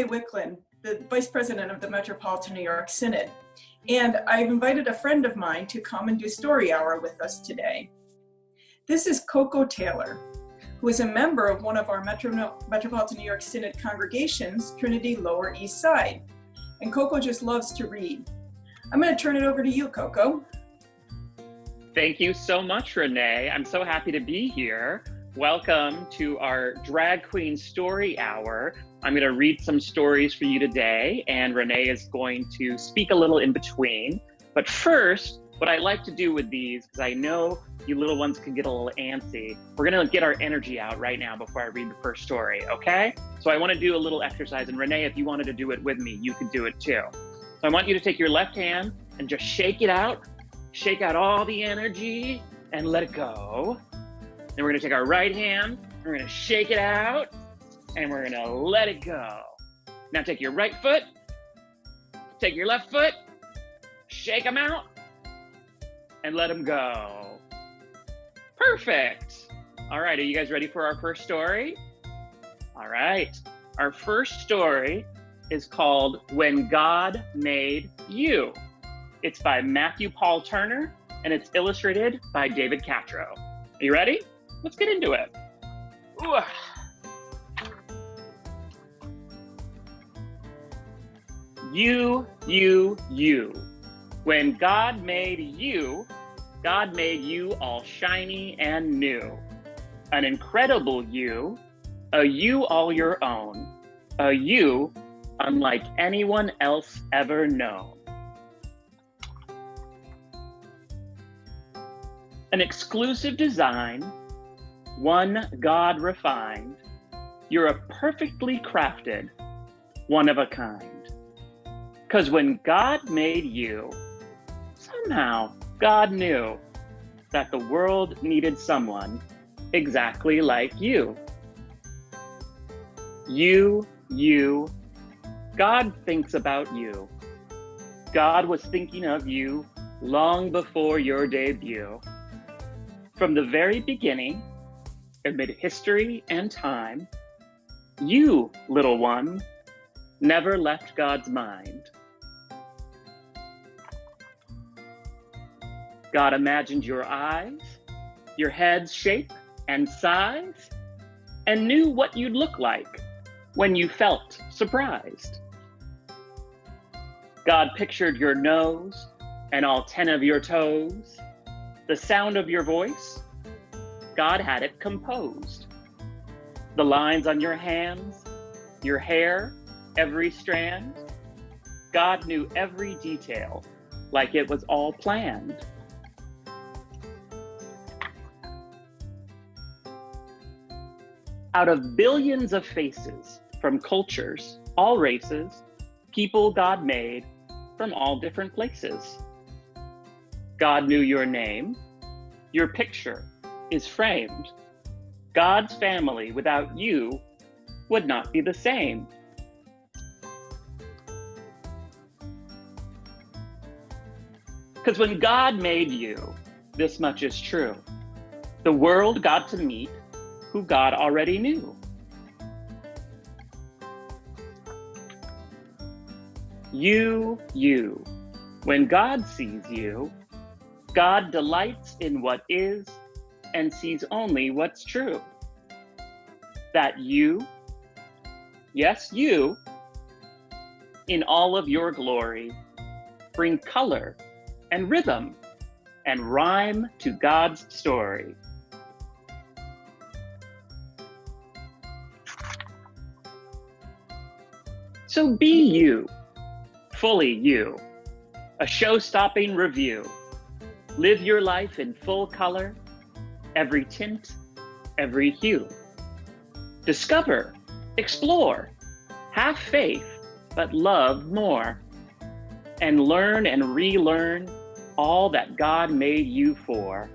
Wicklund, the Vice-President of the Metropolitan New York Synod, and I've invited a friend of mine to come and do Story Hour with us today. This is Coco Taylor, who is a member of one of our Metropolitan New York Synod congregations, Trinity Lower East Side, and Coco just loves to read. I'm going to turn it over to you, Coco. Thank you so much, Renee. I'm so happy to be here. Welcome to our Drag Queen Story Hour. I'm going to read some stories for you today, and Renee is going to speak a little in between. But first, what I like to do with these, because I know you little ones can get a little antsy, we're going to get our energy out right now before I read the first story, okay? So I want to do a little exercise, and Renee, if you wanted to do it with me, you could do it too. So I want you to take your left hand and just shake it out. Shake out all the energy and let it go. Then we're gonna take our right hand, we're gonna shake it out, and we're gonna let it go. Now take your right foot, take your left foot, shake them out, and let them go. Perfect. All right, are you guys ready for our first story? All right, our first story is called When God Made You. It's by Matthew Paul Turner, and it's illustrated by David Catro. Are you ready? Let's get into it. Ooh. You. When God made you all shiny and new. An incredible you, a you all your own, a you unlike anyone else ever known. An exclusive design, one God refined, you're a perfectly crafted, one of a kind. 'Cause when God made you, somehow God knew that the world needed someone exactly like you. You, God thinks about you. God was thinking of you long before your debut. From the very beginning, amid history and time, you, little one, never left God's mind. God imagined your eyes, your head's shape and size, and knew what you'd look like when you felt surprised. God pictured your nose and all 10 of your toes. The sound of your voice, God had it composed. The lines on your hands, your hair, every strand, God knew every detail like it was all planned. Out of billions of faces from cultures, all races, people God made from all different places. God knew your name, your picture is framed. God's family without you would not be the same. Because when God made you, this much is true. The world got to meet who God already knew. You. When God sees you, God delights in what is and sees only what's true. That you, yes, you, in all of your glory, bring color and rhythm and rhyme to God's story. So be you, fully you, a show-stopping review. Live your life in full color, every tint, every hue. Discover, explore, have faith, but love more. And learn and relearn all that God made you for.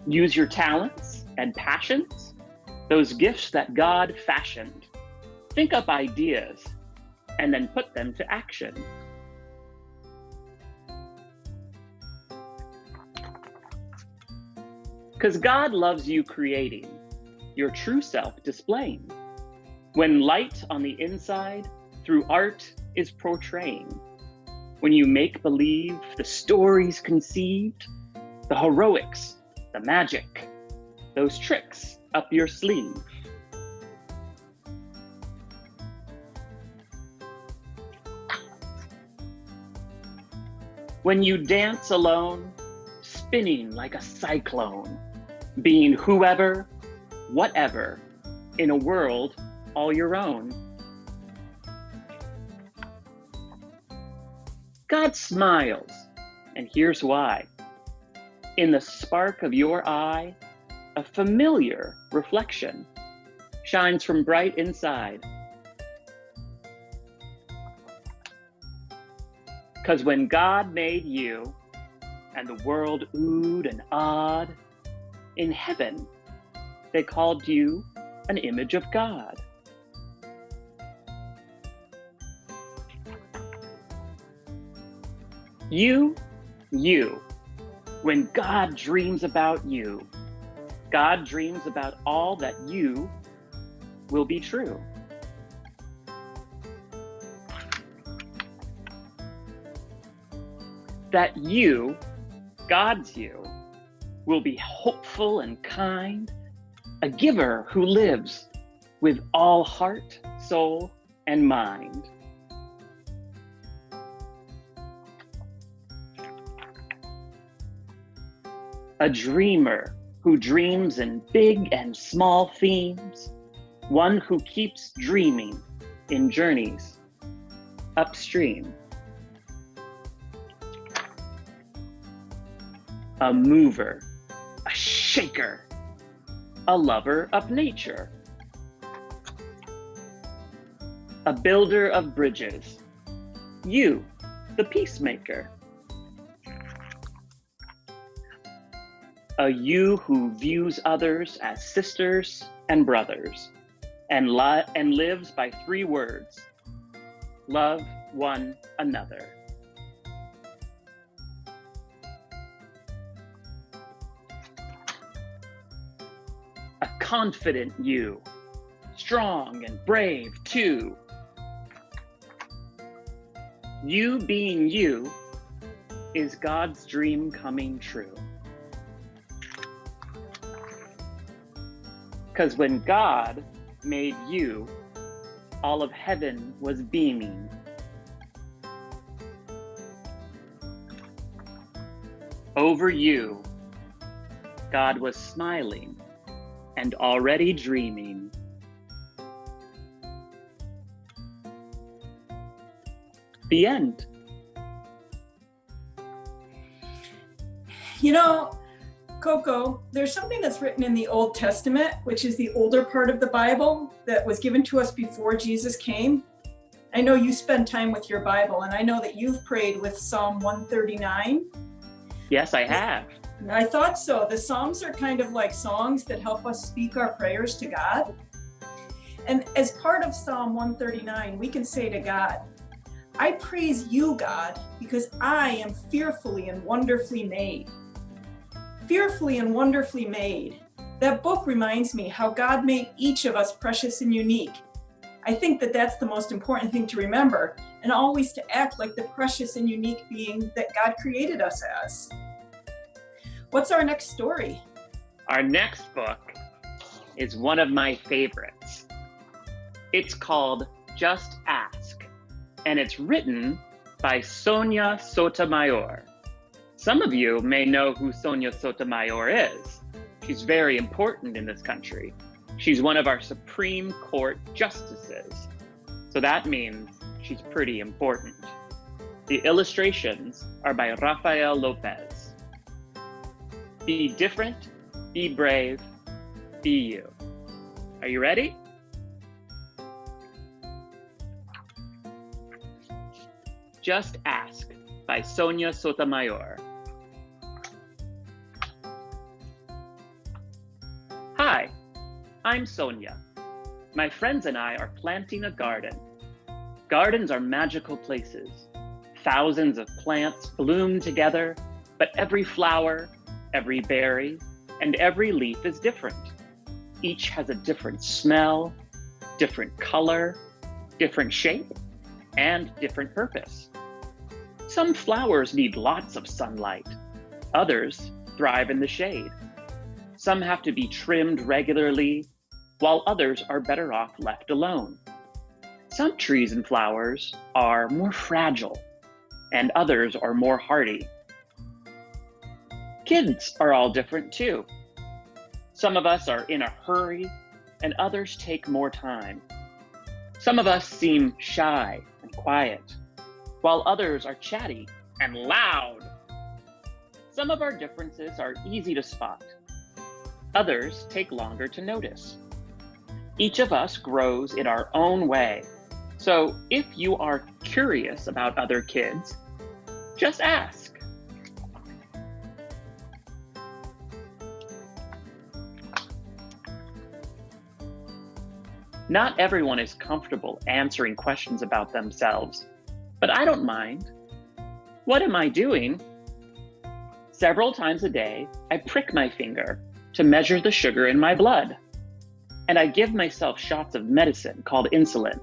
Use your talents and passions, those gifts that God fashioned. Think up ideas and then put them to action. Because God loves you creating, your true self displaying. When light on the inside through art is portraying. When you make believe the stories conceived, the heroics, the magic, those tricks up your sleeve. When you dance alone, spinning like a cyclone, being whoever, whatever, in a world all your own. God smiles, and here's why. In the spark of your eye, a familiar reflection shines from bright inside. 'Cause when God made you, and the world oohed and awed, in heaven, they called you an image of God. You, when God dreams about you, God dreams about all that you will be true. That you, God's you, will be hopeful and kind, a giver who lives with all heart, soul, and mind. A dreamer who dreams in big and small themes, one who keeps dreaming in journeys upstream. A mover, a shaker, a lover of nature, a builder of bridges, you, the peacemaker. A you who views others as sisters and brothers, and lives by 3 words: love one another. A confident you, strong and brave too. You being you is God's dream coming true. 'Cause when God made you, all of heaven was beaming. Over you, God was smiling and already dreaming. The end. You know, Coco, there's something that's written in the Old Testament, which is the older part of the Bible that was given to us before Jesus came. I know you spend time with your Bible, and I know that you've prayed with Psalm 139. Yes, I have. I thought so. The Psalms are kind of like songs that help us speak our prayers to God. And as part of Psalm 139, we can say to God, I praise you, God, because I am fearfully and wonderfully made. Fearfully and wonderfully made. That book reminds me how God made each of us precious and unique. I think that that's the most important thing to remember, and always to act like the precious and unique being that God created us as. What's our next story? Our next book is one of my favorites. It's called Just Ask, and it's written by Sonya Sotomayor. Some of you may know who Sonya Sotomayor is. She's very important in this country. She's one of our Supreme Court justices. So that means she's pretty important. The illustrations are by Rafael Lopez. Be different, be brave, be you. Are you ready? Just Ask by Sonya Sotomayor. Hi, I'm Sonya. My friends and I are planting a garden. Gardens are magical places. Thousands of plants bloom together, but every flower, every berry, and every leaf is different. Each has a different smell, different color, different shape, and different purpose. Some flowers need lots of sunlight. Others thrive in the shade. Some have to be trimmed regularly, while others are better off left alone. Some trees and flowers are more fragile, and others are more hardy. Kids are all different too. Some of us are in a hurry, and others take more time. Some of us seem shy and quiet, while others are chatty and loud. Some of our differences are easy to spot. Others take longer to notice. Each of us grows in our own way. So if you are curious about other kids, just ask. Not everyone is comfortable answering questions about themselves, but I don't mind. What am I doing? Several times a day, I prick my finger to measure the sugar in my blood, and I give myself shots of medicine called insulin.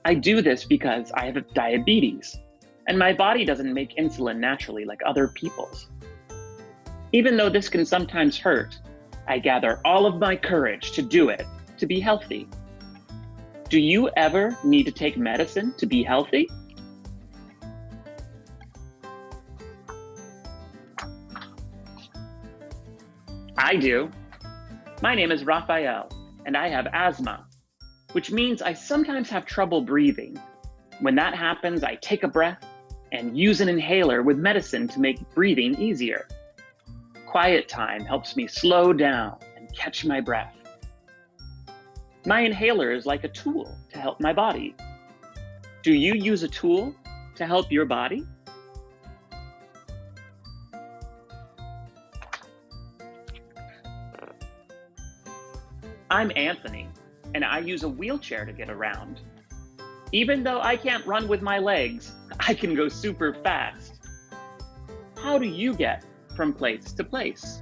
I do this because I have diabetes, and my body doesn't make insulin naturally like other people's. Even though this can sometimes hurt, I gather all of my courage to do it, to be healthy. Do you ever need to take medicine to be healthy? I do. My name is Raphael, and I have asthma, which means I sometimes have trouble breathing. When that happens, I take a breath and use an inhaler with medicine to make breathing easier. Quiet time helps me slow down and catch my breath. My inhaler is like a tool to help my body. Do you use a tool to help your body? I'm Anthony, and I use a wheelchair to get around. Even though I can't run with my legs, I can go super fast. How do you get from place to place?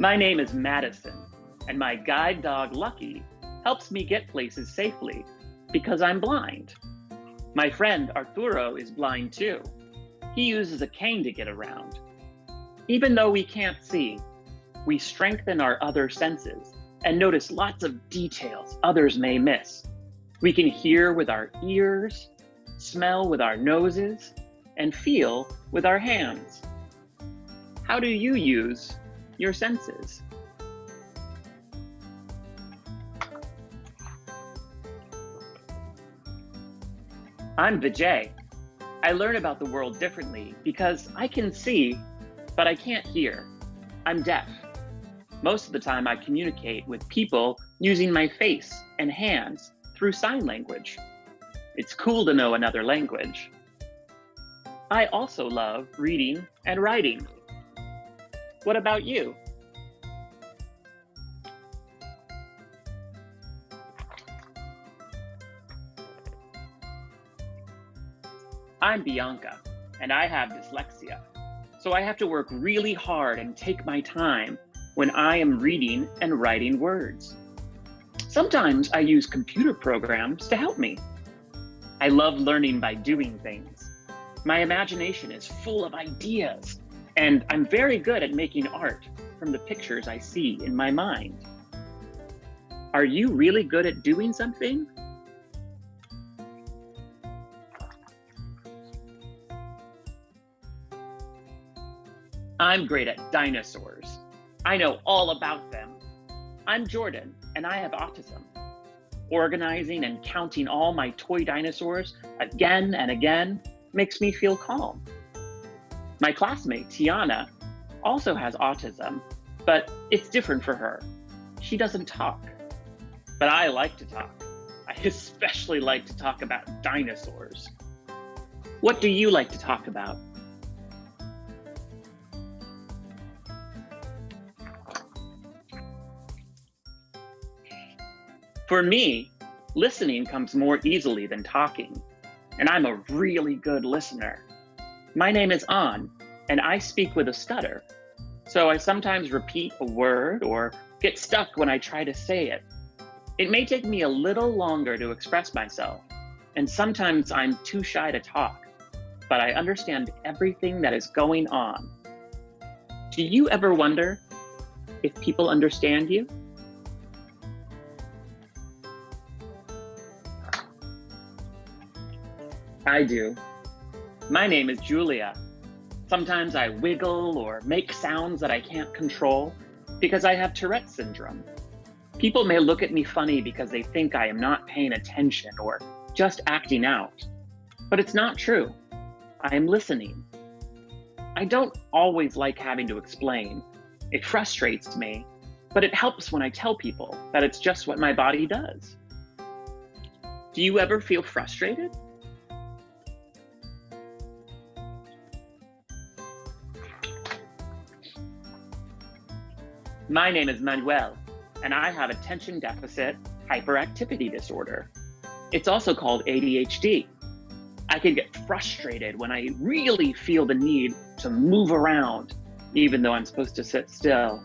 My name is Madison, and my guide dog Lucky helps me get places safely because I'm blind. My friend Arturo is blind too. He uses a cane to get around. Even though we can't see, we strengthen our other senses and notice lots of details others may miss. We can hear with our ears, smell with our noses, and feel with our hands. How do you use your senses? I'm Vijay. I learn about the world differently because I can see, but I can't hear. I'm deaf. Most of the time I communicate with people using my face and hands through sign language. It's cool to know another language. I also love reading and writing. What about you? I'm Bianca, and I have dyslexia, so I have to work really hard and take my time when I am reading and writing words. Sometimes I use computer programs to help me. I love learning by doing things. My imagination is full of ideas, and I'm very good at making art from the pictures I see in my mind. Are you really good at doing something? I'm great at dinosaurs. I know all about them. I'm Jordan, and I have autism. Organizing and counting all my toy dinosaurs again and again makes me feel calm. My classmate, Tiana, also has autism, but it's different for her. She doesn't talk, but I like to talk. I especially like to talk about dinosaurs. What do you like to talk about? For me, listening comes more easily than talking, and I'm a really good listener. My name is An, and I speak with a stutter, so I sometimes repeat a word or get stuck when I try to say it. It may take me a little longer to express myself, and sometimes I'm too shy to talk, but I understand everything that is going on. Do you ever wonder if people understand you? I do. My name is Julia. Sometimes I wiggle or make sounds that I can't control because I have Tourette's syndrome. People may look at me funny because they think I am not paying attention or just acting out, but it's not true. I am listening. I don't always like having to explain. It frustrates me, but it helps when I tell people that it's just what my body does. Do you ever feel frustrated? My name is Manuel, and I have attention deficit hyperactivity disorder. It's also called ADHD. I can get frustrated when I really feel the need to move around, even though I'm supposed to sit still.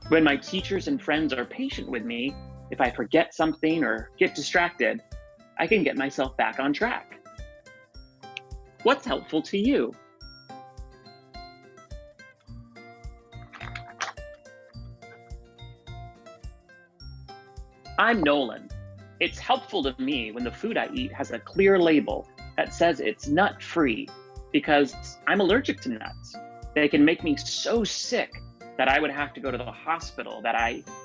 When my teachers and friends are patient with me, if I forget something or get distracted, I can get myself back on track. What's helpful to you? I'm Nolan. It's helpful to me when the food I eat has a clear label that says it's nut-free because I'm allergic to nuts. They can make me so sick that I would have to go to the hospital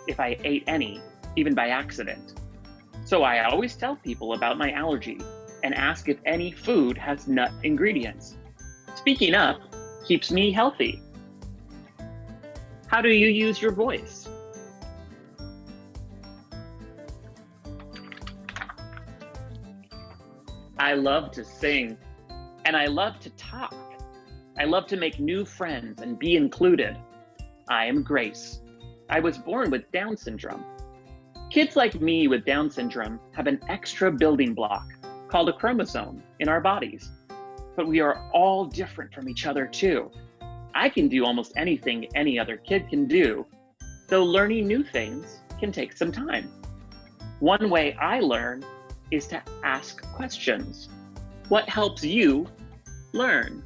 if I ate any, even by accident. So I always tell people about my allergy and ask if any food has nut ingredients. Speaking up keeps me healthy. How do you use your voice? I love to sing, and I love to talk. I love to make new friends and be included. I am Grace. I was born with Down syndrome. Kids like me with Down syndrome have an extra building block called a chromosome in our bodies, but we are all different from each other too. I can do almost anything any other kid can do, though learning new things can take some time. One way I learn is to ask questions. What helps you learn?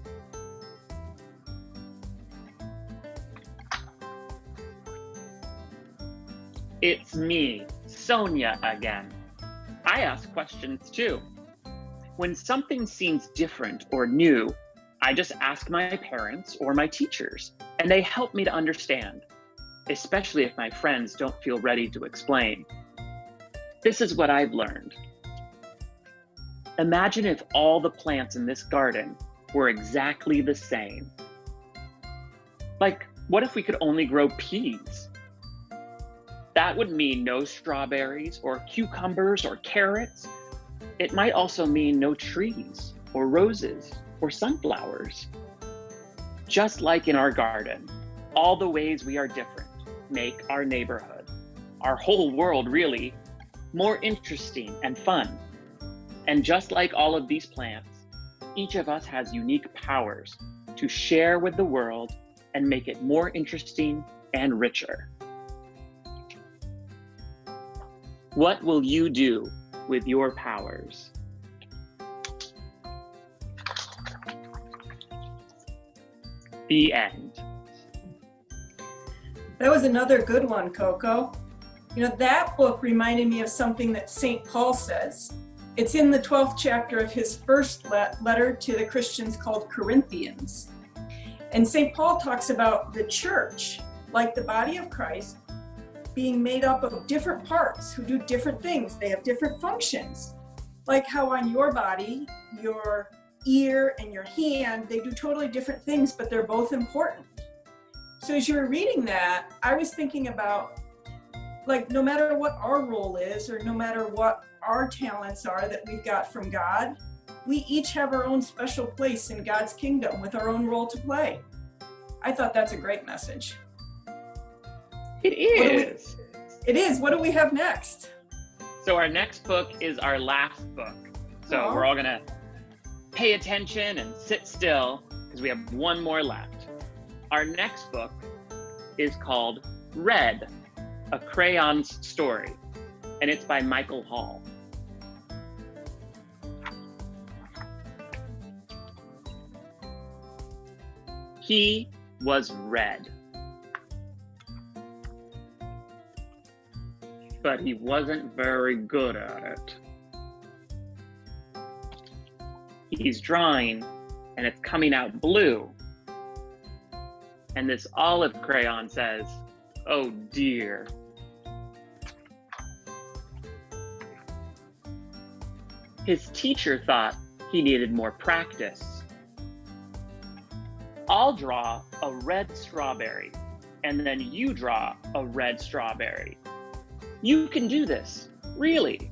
It's me, Sonya again. I ask questions too. When something seems different or new, I just ask my parents or my teachers, and they help me to understand, especially if my friends don't feel ready to explain. This is what I've learned. Imagine if all the plants in this garden were exactly the same. Like, what if we could only grow peas? That would mean no strawberries or cucumbers or carrots. It might also mean no trees or roses or sunflowers. Just like in our garden, all the ways we are different make our neighborhood, our whole world really, more interesting and fun. And just like all of these plants, each of us has unique powers to share with the world and make it more interesting and richer. What will you do with your powers? The end. That was another good one, Coco. You know, that book reminded me of something that St. Paul says. It's in the 12th chapter of his first letter to the Christians called Corinthians. And St. Paul talks about the church, like the body of Christ, being made up of different parts who do different things. They have different functions. Like how on your body, your ear and your hand, they do totally different things, but they're both important. So as you were reading that, I was thinking about, like, no matter what our role is, or no matter what our talents are that we've got from God, we each have our own special place in God's kingdom with our own role to play. I thought that's a great message. It is. It is. What do we have next? So our next book is our last book. So we're all gonna pay attention and sit still because we have one more left. Our next book is called Red, A Crayon's Story, and it's by Michael Hall. He was red, but he wasn't very good at it. He's drawing, and it's coming out blue. And this olive crayon says, "Oh dear." His teacher thought he needed more practice. I'll draw a red strawberry, and then you draw a red strawberry. You can do this, really.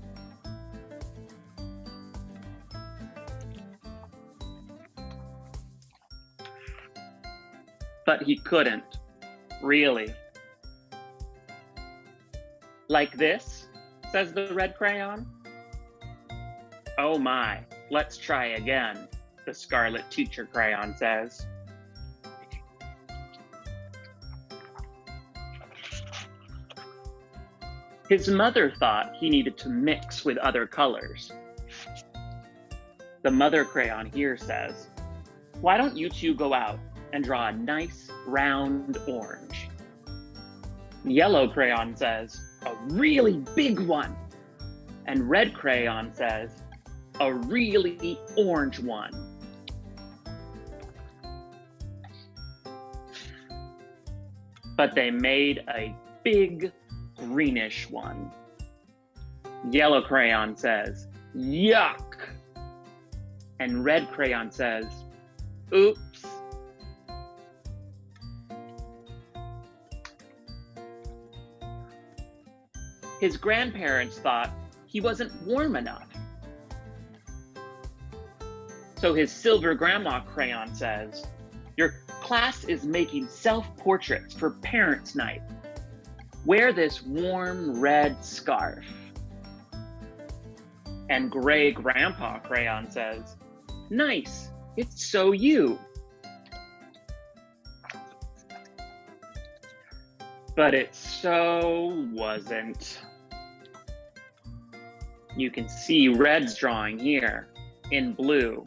But he couldn't, really. Like this, says the red crayon. Oh my, let's try again, the scarlet teacher crayon says. His mother thought he needed to mix with other colors. The mother crayon here says, why don't you two go out and draw a nice round orange? Yellow crayon says, a really big one. And red crayon says, a really orange one. But they made a big greenish one. Yellow crayon says, yuck. And red crayon says, oops. His grandparents thought he wasn't warm enough. So his silver grandma crayon says, your class is making self-portraits for parents' night. Wear this warm red scarf. And gray grandpa crayon says, nice, it's so you. But it so wasn't. You can see red's drawing here in blue.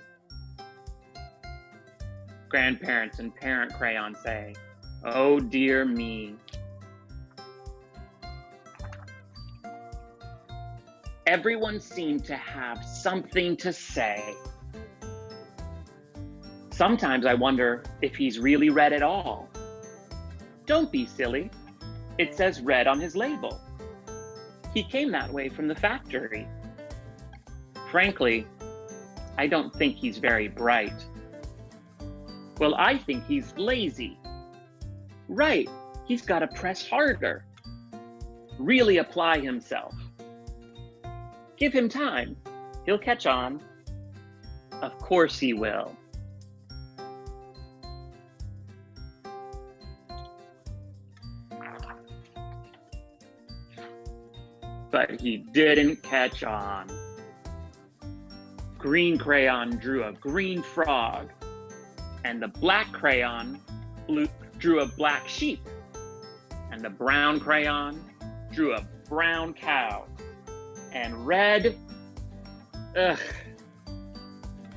Grandparents and parent crayon say, oh dear me. Everyone seemed to have something to say. Sometimes I wonder if he's really red at all. Don't be silly. It says red on his label. He came that way from the factory. Frankly, I don't think he's very bright. Well, I think he's lazy. Right, he's got to press harder. Really apply himself. Give him time. He'll catch on. Of course he will. But he didn't catch on. Green crayon drew a green frog, and the black crayon drew a black sheep, and the brown crayon drew a brown cow, and red,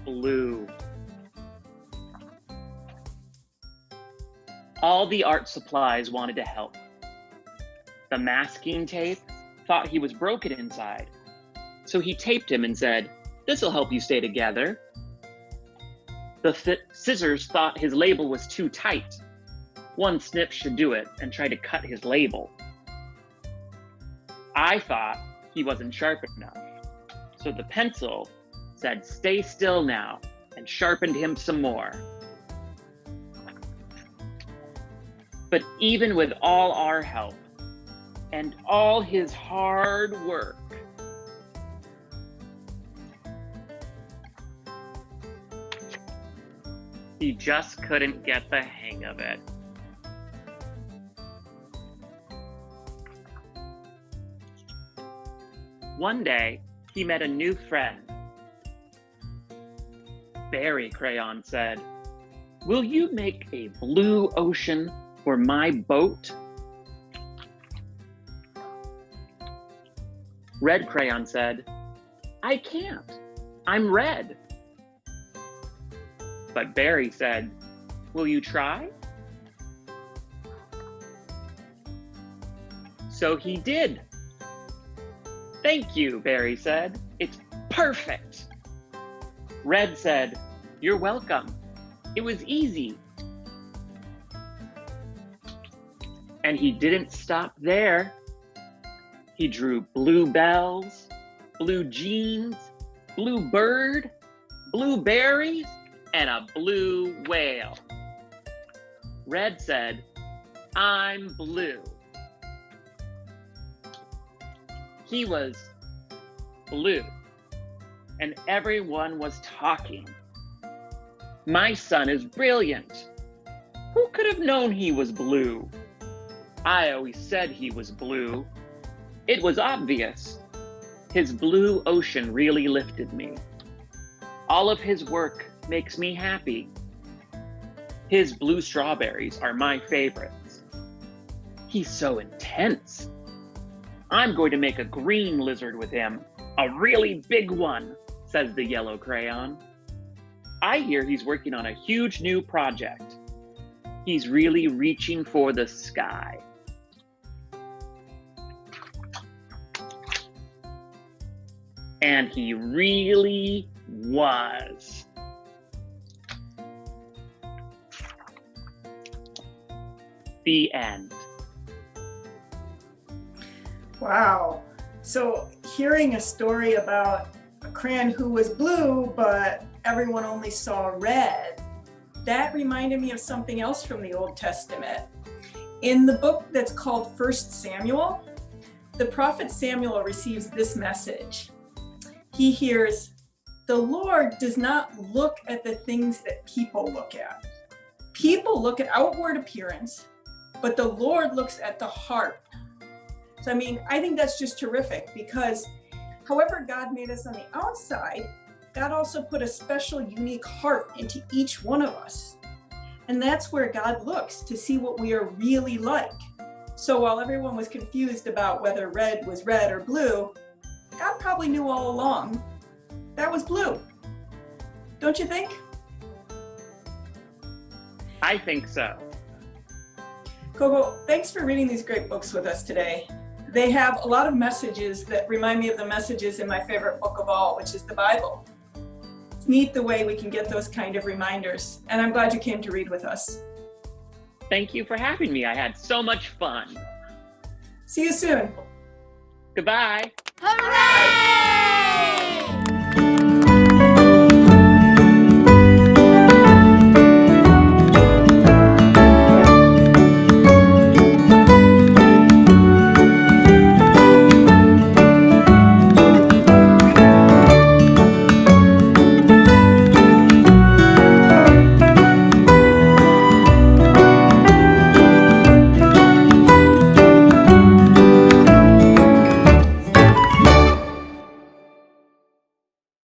blue. All the art supplies wanted to help. The masking tape thought he was broken inside, so he taped him and said, this'll help you stay together. The scissors thought his label was too tight. One snip should do it, and tried to cut his label. I thought he wasn't sharp enough, so the pencil said, stay still now, and sharpened him some more. But even with all our help and all his hard work, he just couldn't get the hang of it. One day, he met a new friend. Barry Crayon said, "Will you make a blue ocean for my boat?" Red Crayon said, "I can't. I'm red." But Barry said, "Will you try?" So he did. "Thank you," Barry said. "It's perfect." Red said, "You're welcome. It was easy." And he didn't stop there. He drew blue bells, blue jeans, blue bird, blueberries, and a blue whale. Red said, "I'm blue." He was blue, and everyone was talking. "My son is brilliant. Who could have known he was blue? I always said he was blue. It was obvious. His blue ocean really lifted me. All of his work makes me happy. His blue strawberries are my favorites. He's so intense. I'm going to make a green lizard with him, a really big one," says the yellow crayon. "I hear he's working on a huge new project. He's really reaching for the sky." And he really was. The end. Wow. So hearing a story about a crayon who was blue, but everyone only saw red, that reminded me of something else from the Old Testament. In the book that's called 1 Samuel, the prophet Samuel receives this message. He hears, "The Lord does not look at the things that people look at. People look at outward appearance, but the Lord looks at the heart." So, I think that's just terrific, because however God made us on the outside, God also put a special, unique heart into each one of us. And that's where God looks to see what we are really like. So while everyone was confused about whether red was red or blue, God probably knew all along that was blue. Don't you think? I think so. Coco, thanks for reading these great books with us today. They have a lot of messages that remind me of the messages in my favorite book of all, which is the Bible. It's neat the way we can get those kind of reminders, and I'm glad you came to read with us. Thank you for having me. I had so much fun. See you soon. Goodbye. Hooray!